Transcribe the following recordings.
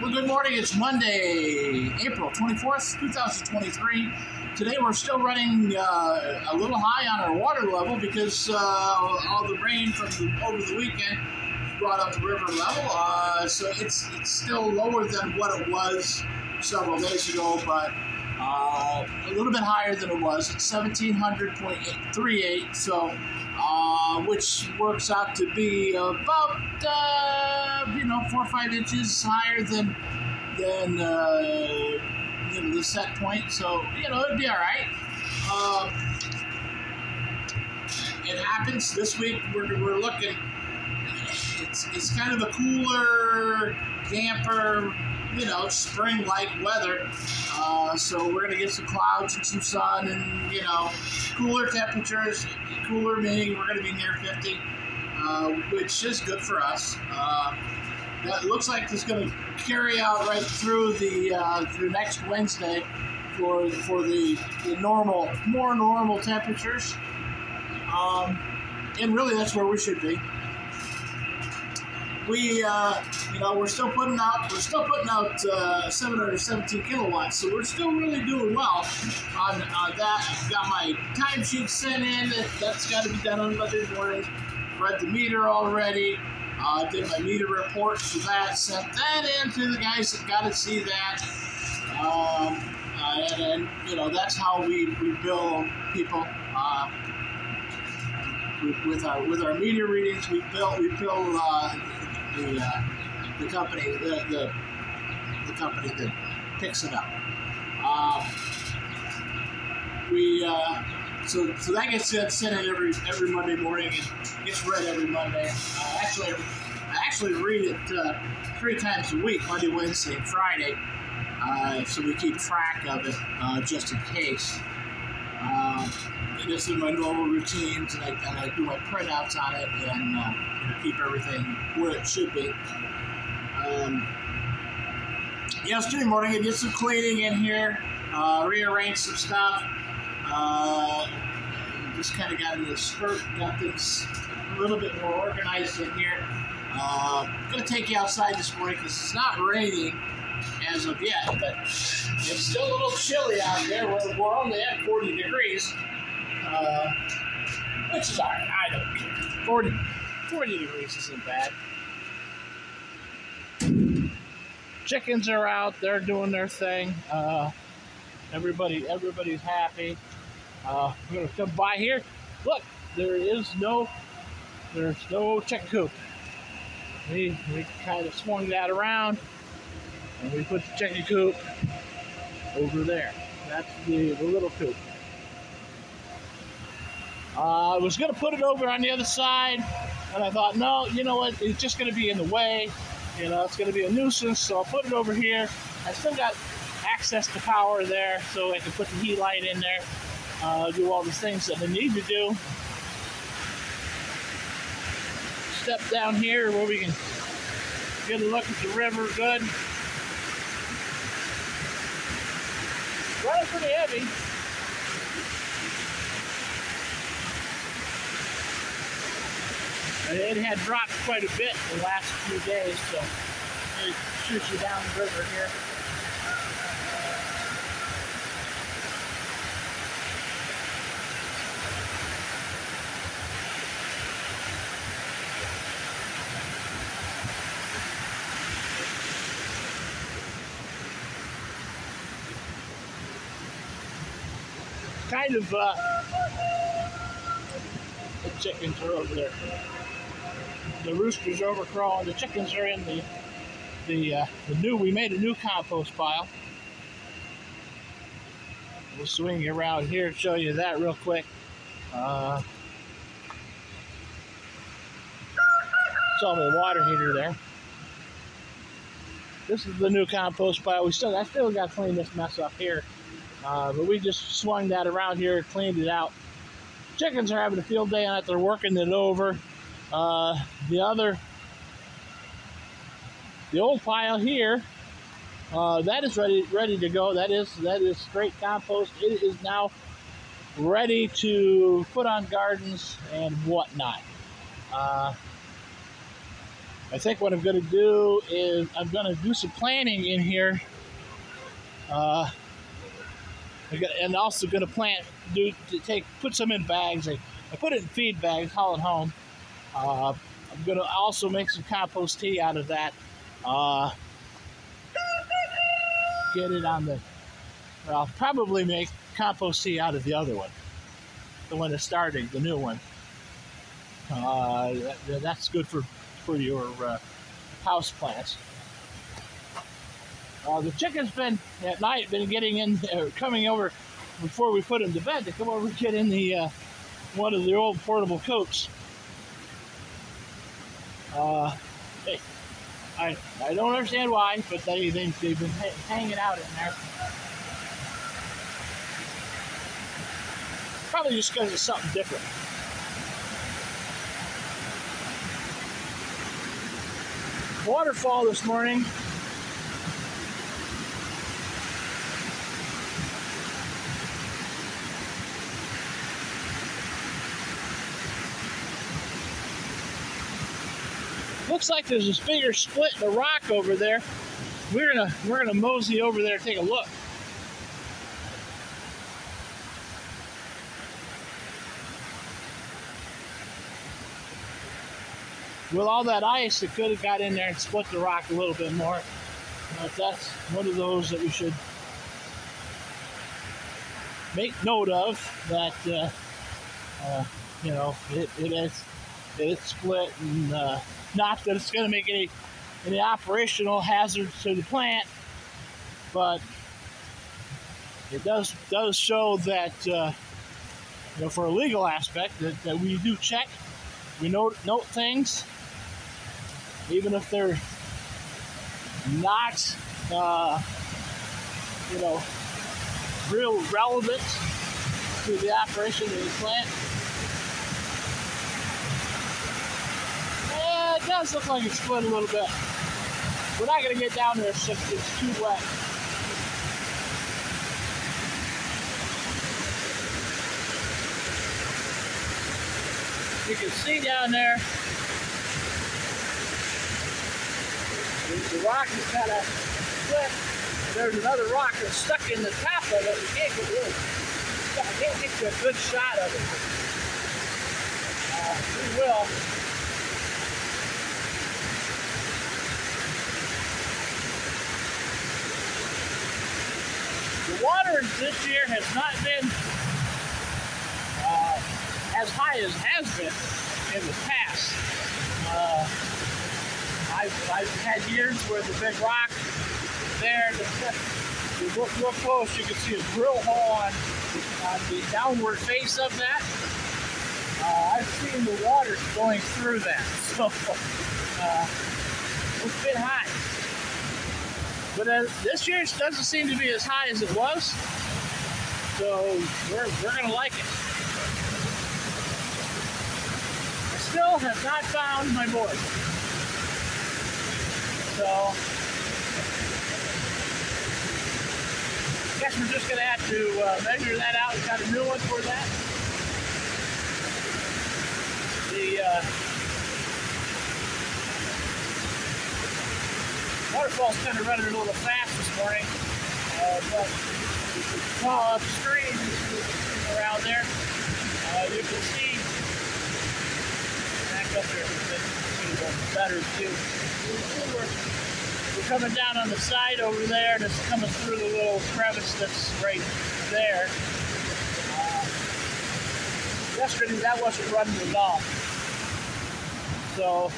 Well, good morning. It's Monday, April 24th, 2023. Today we're still running a little high on our water level because all the rain from over the weekend brought up the river level. So it's still lower than what it was several days ago, but a little bit higher than it was. It's 1,700.38, so which works out to be about 4 or 5 inches higher than the set point. So it'd be all right. It happens this week. We're looking. It's kind of a cooler, damper, spring-like weather. So we're gonna get some clouds and some sun, and cooler temperatures. Cooler meaning we're gonna be near 50, which is good for us. That looks like it's going to carry out right through through next Wednesday for the more normal temperatures, and really that's where we should be. We're still putting out 717 kilowatts, so we're still really doing well on that. I've got my timesheet sent in. That's got to be done on Monday morning. Read the meter already. Did my meter report for that, sent that in to the guys that got to see that, and that's how we bill people with our meter readings. We bill the company the company that picks it up. So that gets sent in every Monday morning and gets read every Monday. I actually read it 3 times a week, Monday, Wednesday, and Friday. So we keep track of it just in case. This is my normal routines, and I do my printouts on it and keep everything where it should be. Yesterday morning I did some cleaning in here, rearranged some stuff. Just kind of got in the spurt, got things a little bit more organized in here. I'm going to take you outside this morning because it's not raining as of yet, but it's still a little chilly out there. We're only at 40 degrees, which is all right. I don't care. 40 degrees isn't bad. Chickens are out. They're doing their thing. Everybody's happy. We're going to come by here. Look, there's no chicken coop. We kind of swung that around, and we put the chicken coop over there. That's the little coop. I was going to put it over on the other side, and I thought, no, you know what? It's just going to be in the way. It's going to be a nuisance, so I'll put it over here. I still got access to power there, so I can put the heat light in there, do all the things that I need to do. Step down here where we can get a look at the river good. Running pretty heavy. It had dropped quite a bit in the last few days, so it shoots you down the river here. Kind of, the chickens are over there. The roosters are overcrawling. The chickens are in we made a new compost pile. We'll swing you around here and show you that real quick. Saw my water heater there. This is the new compost pile. I still got to clean this mess up here. But we just swung that around here, cleaned it out. Chickens are having a field day on it. They're working it over. The old pile here, that is ready to go. That is straight compost. It is now ready to put on gardens and whatnot. I think what I'm going to do is I'm going to do some planting in here. And also going to put some in bags. I put it in feed bags, haul it home. I'm going to also make some compost tea out of that. Get it on the. I'll probably make compost tea out of the other one, the one that's starting, the new one. That's good for your house plants. The chickens at night been getting in, coming over before we put them to bed. They come over and get in the one of the old portable coats. Hey, I don't understand why, but they've been hanging out in there. Probably just because it's something different. Waterfall this morning. Looks like there's this bigger split in the rock over there. We're gonna mosey over there and take a look. With all that ice, it could have got in there and split the rock a little bit more. But that's one of those that we should make note of. That it's split, and not that it's going to make any operational hazard to the plant, but it does show that for a legal aspect that we do check, we note things. Even if they're not, real relevant to the operation of the plant. It does look like it's split a little bit. We're not going to get down there since it's too wet. You can see down there, the rock is kind of split. There's another rock that's stuck in the top of it. I can't get you a good shot of it. We will. The water this year has not been as high as it has been in the past. I've had years where the big rock there, you look real close, you can see a drill hole on the downward face of that. I've seen the water going through that, so it's been high. But this year it doesn't seem to be as high as it was, so we're going to like it. I still have not found my board. So, I guess we're just going to have to measure that out. We've got a new one for that. The waterfall's kind of running a little fast this morning, but saw upstream around there. You can see back up there a bit, see a little better too. We're coming down on the side over there, and it's coming through the little crevice that's right there. Yesterday that wasn't running at all. So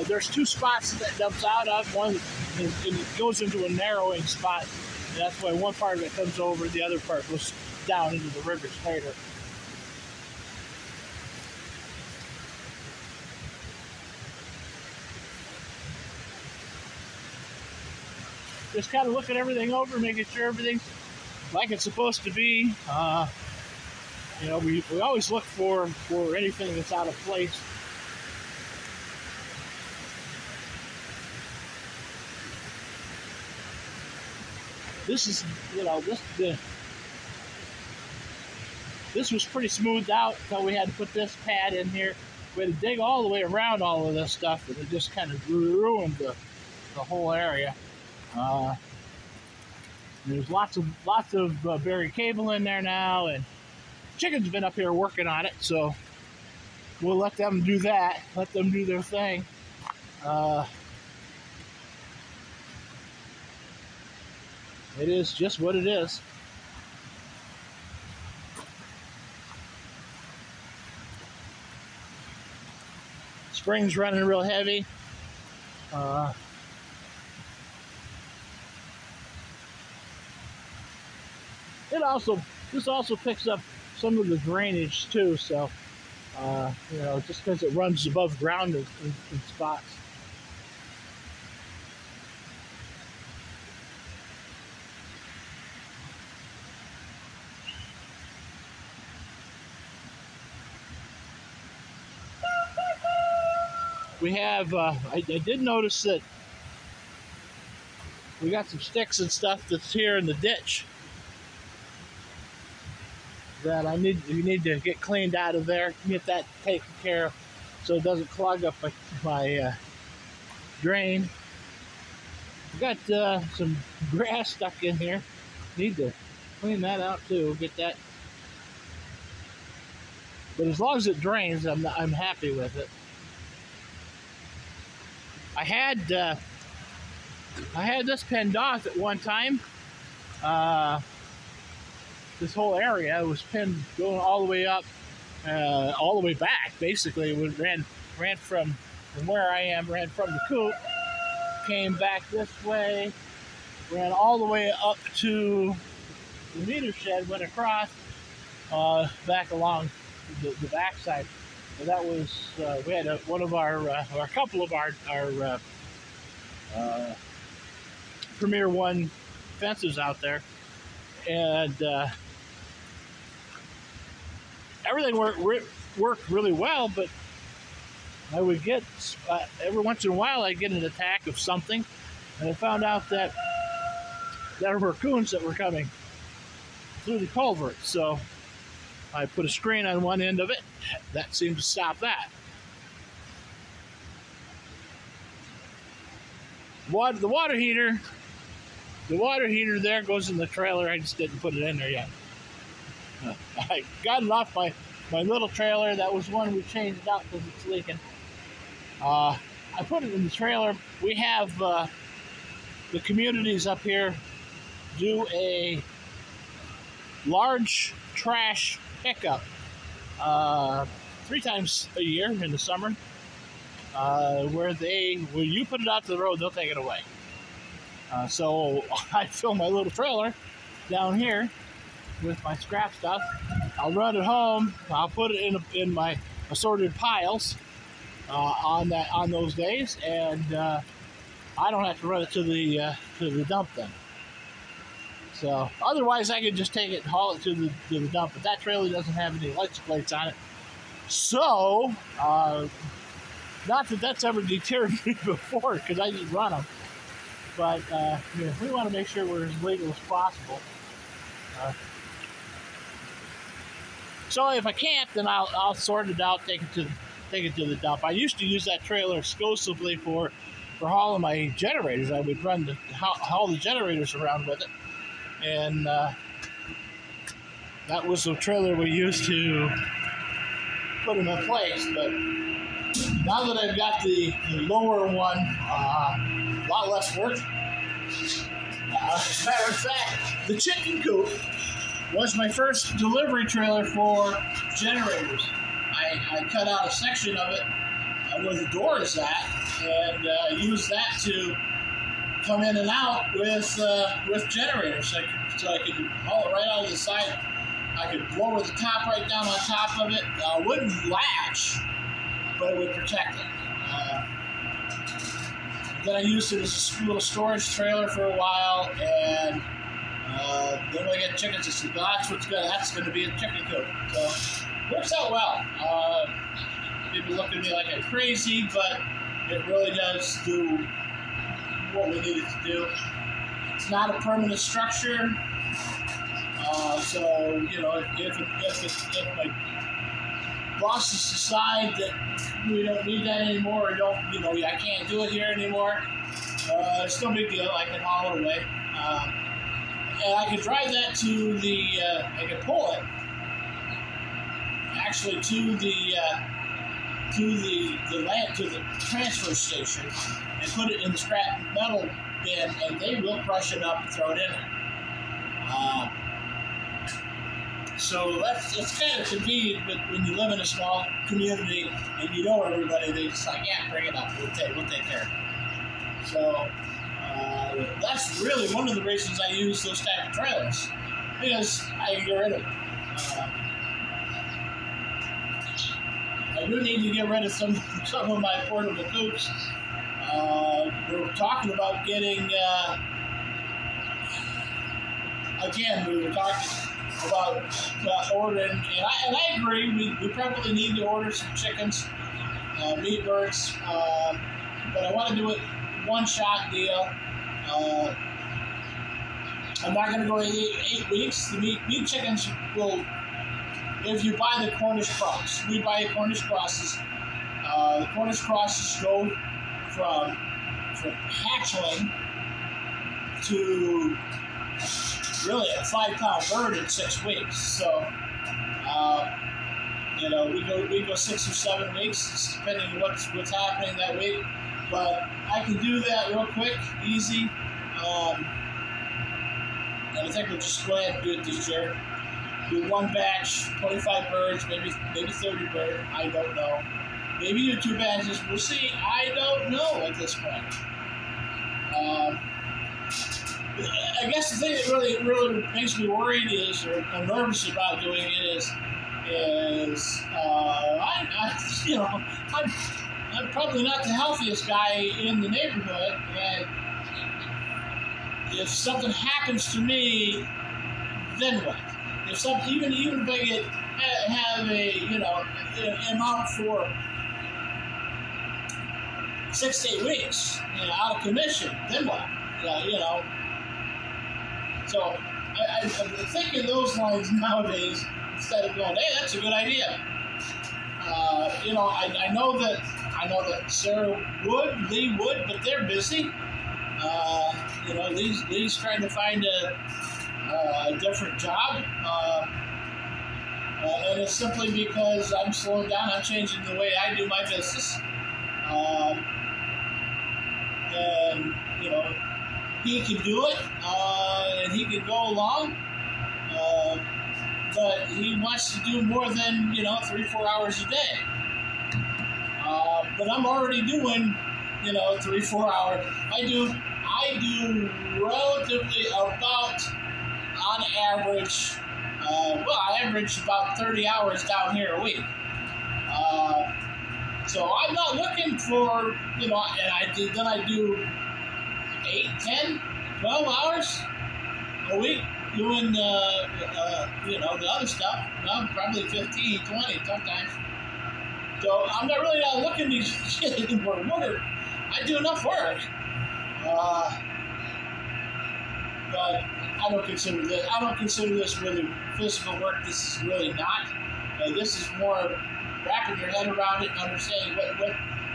there's two spots that dumps out of. One, it goes into a narrowing spot, and that's why one part of it comes over, the other part goes down into the river straighter. Just kind of looking everything over, making sure everything's like it's supposed to be. We always look for anything that's out of place. This is, this was pretty smoothed out until we had to put this pad in here. we had to dig all the way around all of this stuff, and it just kind of ruined the whole area. There's lots of buried cable in there now, and Chicken's been up here working on it, so we'll let them do that. Let them do their thing. It is just what it is. Spring's running real heavy. This also picks up some of the drainage too. So you know, just because it runs above ground in spots. We have, I did notice that we got some sticks and stuff that's here in the ditch that we need to get cleaned out of there, get that taken care of so it doesn't clog up my drain. We got some grass stuck in here. Need to clean that out too, get that. But as long as it drains, I'm happy with it. I had this penned off at one time. This whole area was pinned going all the way up, all the way back. Basically, it ran from where I am, ran from the coop, came back this way, ran all the way up to the meter shed, went across, back along the backside. So that was, we had one of our, or a couple of our Premier One fences out there, and everything worked really well, but I would get, every once in a while, I'd get an attack of something, and I found out that there were raccoons that were coming through the culvert, so I put a screen on one end of it. That seemed to stop that. The water heater there goes in the trailer. I just didn't put it in there yet. I got it off my little trailer. That was one we changed out because it's leaking. I put it in the trailer. We have the communities up here do a large trash pickup 3 times a year in the summer, where you put it out to the road, they'll take it away. So I fill my little trailer down here with my scrap stuff. I'll run it home. I'll put it in my assorted piles on those days, and I don't have to run it to the dump then. So otherwise, I could just take it and haul it to the dump. But that trailer doesn't have any license plates on it. So, not that that's ever deterred me before, because I just run them. But you know, we want to make sure we're as legal as possible. So if I can't, then I'll sort it out, take it to the dump. I used to use that trailer exclusively for hauling my generators. I would haul the generators around with it. And that was the trailer we used to put them in place. But now that I've got the lower one, a lot less work. As a matter of fact, the chicken coop was my first delivery trailer for generators. I cut out a section of it where the door is at, and used that to come in and out with generators, so I could haul it right out of the side. I could lower the top right down on top of it. It wouldn't latch, but it would protect it. Then I used it as a little storage trailer for a while, and then when I get chickens, I said, that's going to be a chicken coop. So works out well. People look at me like I'm crazy, but it really does do what we need it to do. It's not a permanent structure, so you know, if my bosses decide that we don't need that anymore, or don't, I can't do it here anymore, it's no big deal. I can haul it away. And I can drive that to I can pull it actually to the transfer station and put it in the scrap metal bin, and they will crush it up and throw it in there. So it's kind of convenient, but when you live in a small community and you know everybody, they just like, yeah, bring it up. We'll take care of it. So that's really one of the reasons I use those type of trailers, because I can get rid of them. I do need to get rid of some of my portable coops. We're talking about getting. Again, we were talking about ordering, and I agree. We probably need to order some chickens, meat birds, but I want to do it one-shot deal. I'm not going to go 8 weeks. The meat chickens will, if you buy the Cornish cross, we buy Cornish crosses. The Cornish crosses go from hatchling to really a 5-pound bird in 6 weeks. So, we go 6 or 7 weeks, depending on what's happening that week. But I can do that real quick, easy. And I think we'll just go ahead and do it this year. Do one batch, 25 birds, maybe 30 birds. I don't know. Maybe do 2 batches. We'll see. I don't know at this point. I guess the thing that really makes me worried is, or I'm nervous about doing it is I'm probably not the healthiest guy in the neighborhood, and if something happens to me, then what? If something, even if I have an amount for 6 to 8 weeks, out of commission, then what? So I'm thinking those lines nowadays instead of going, hey, that's a good idea. I know that Sarah would, Lee would, but they're busy. Lee's trying to find a different job. And it's simply because I'm slowing down. I'm changing the way I do my business. And he can do it, and he can go along, but he wants to do more than 3-4 hours a day. But I'm already doing 3-4 hours. I do relatively about, on average, I average about 30 hours down here a week. So I'm not looking for, and I do 8, 10, 12 hours a week doing the other stuff. Well, probably 15, 20 sometimes. So I'm not looking to get any more work. I do enough work. But I don't consider this really physical work. This is really not. This is more wrapping your head around it and understanding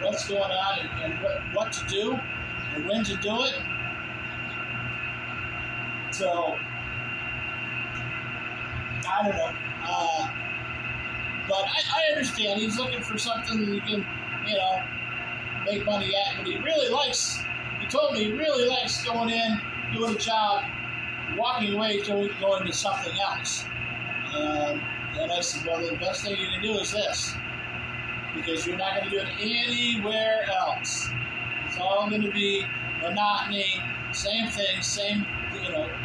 what's going on and what to do and when to do it. So I don't know. But I understand he's looking for something that he can, make money at. But he told me he really likes going in, doing a job, walking away, going to something else. And I said, well, the best thing you can do is this, because you're not going to do it anywhere else. It's all going to be monotony, same thing, same,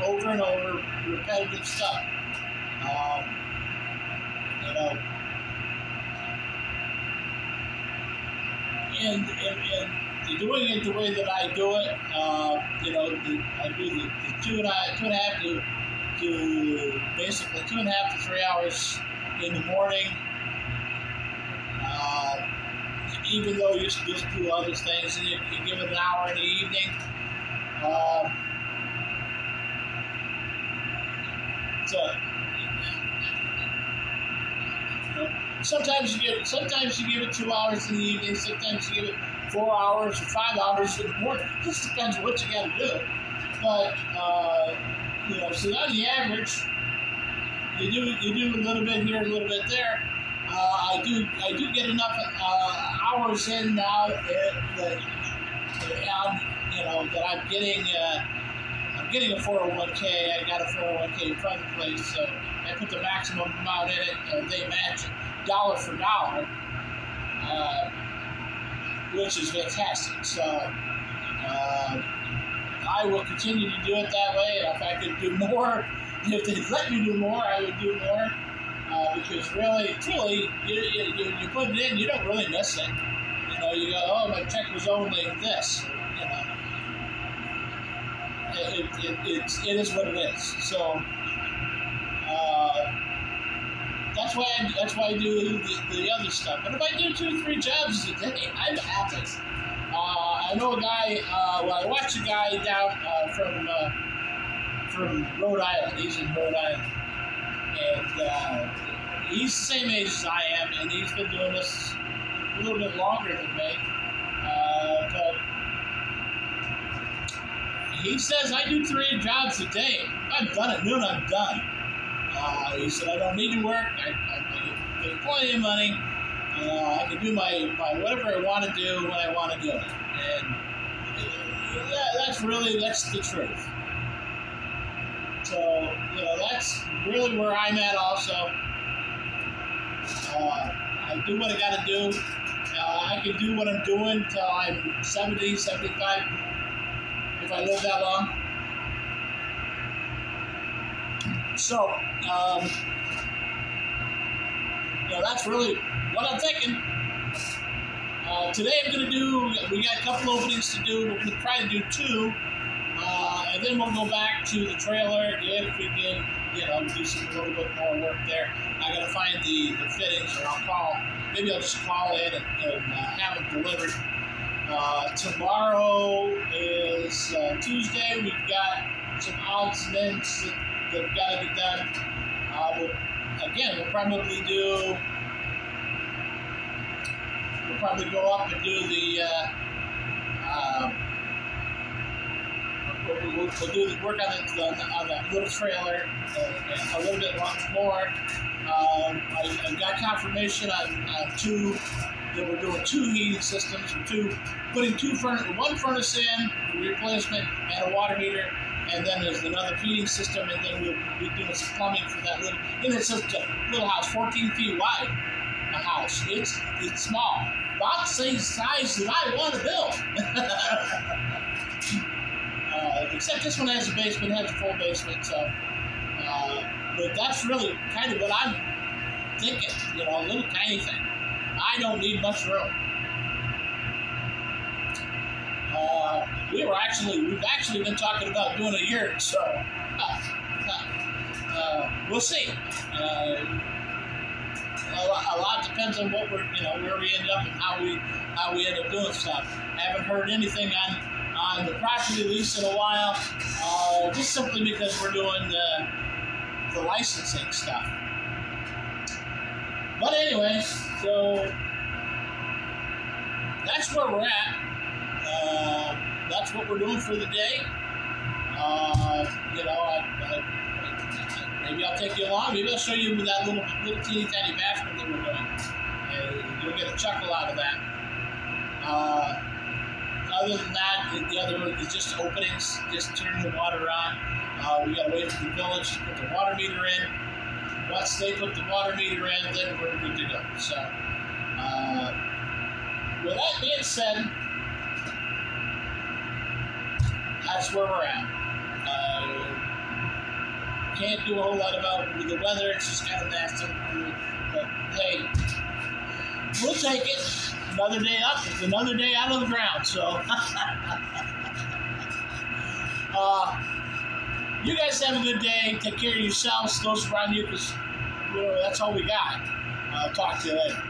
over and over, repetitive stuff. And doing it the way that I do it, I do the 2.5 to basically 2.5 to 3 hours in the morning. Even though you just do other things, and you give it an hour in the evening. sometimes you give it 2 hours in the evening. Sometimes you give it 4 hours or 5 hours in the morning. It just depends what you got to do. But so on the average, you do a little bit here, a little bit there. I do get enough hours in now that I'm getting a 401k. I got a 401k in front of the place, so I put the maximum amount in it, and they match it dollar for dollar, which is fantastic. So I will continue to do it that way. And if I could do more, if they let me do more, I would do more. Because really, truly, you put it in, you don't really miss it. You go, oh, my check was only this. It is what it is. So that's why I do the other stuff. But if I do 2-3 jobs a day, I'm happy. I know a guy. I watch a guy down from Rhode Island. He's in Rhode Island, and he's the same age as I am, and he's been doing this a little bit longer than me. But he says, I do 3 jobs a day. I'm done at noon, I'm done. He said, I don't need to work. I get plenty of money. I can do my whatever I want to do when I want to do it. And that's the truth. So, that's really where I'm at also. I do what I got to do. I can do what I'm doing till I'm 70, 75, if I live that long. So, that's really what I'm thinking. Today we got a couple openings to do. We're going to try to do 2. And then we'll go back to the trailer if we can, do a little bit more work there. I got to find the fittings, or maybe I'll just call in and have them delivered. Tomorrow is Tuesday. We've got some odds and ends that have got to get done. We'll probably go up and do the we'll do the work on the little trailer a little bit more. I've got confirmation on 2 that we're doing 2 heating systems, putting one furnace in, a replacement, and a water heater, and then there's another heating system, and then we'll be doing some plumbing for that little. And it's just a little house, 14 feet wide. A house. It's small, about the same size that I want to build. Except this one has a basement, has a full basement, so. But that's really kind of what I'm thinking, a little tiny thing. I don't need much room. We've actually been talking about doing a yurt, so we'll see. A lot depends on what where we end up and how we end up doing stuff. I haven't heard anything on the property lease in a while, just simply because we're doing the licensing stuff. But anyway, so that's where we're at. That's what we're doing for the day. Maybe I'll take you along. Maybe I'll show you that little teeny tiny bathroom that we're doing. You'll get a chuckle out of that. Other than that, the other is just openings, just turn the water on. We got to wait for the village to put the water meter in. Once they put the water meter in, then we're good to go. So, with that being said, that's where we're at. Can't do a whole lot about the weather. It's just kind of nasty. But hey, we'll take it. Another day up, it's another day out of the ground. So, you guys have a good day. Take care of yourselves, those around you, because that's all we got. I'll talk to you later.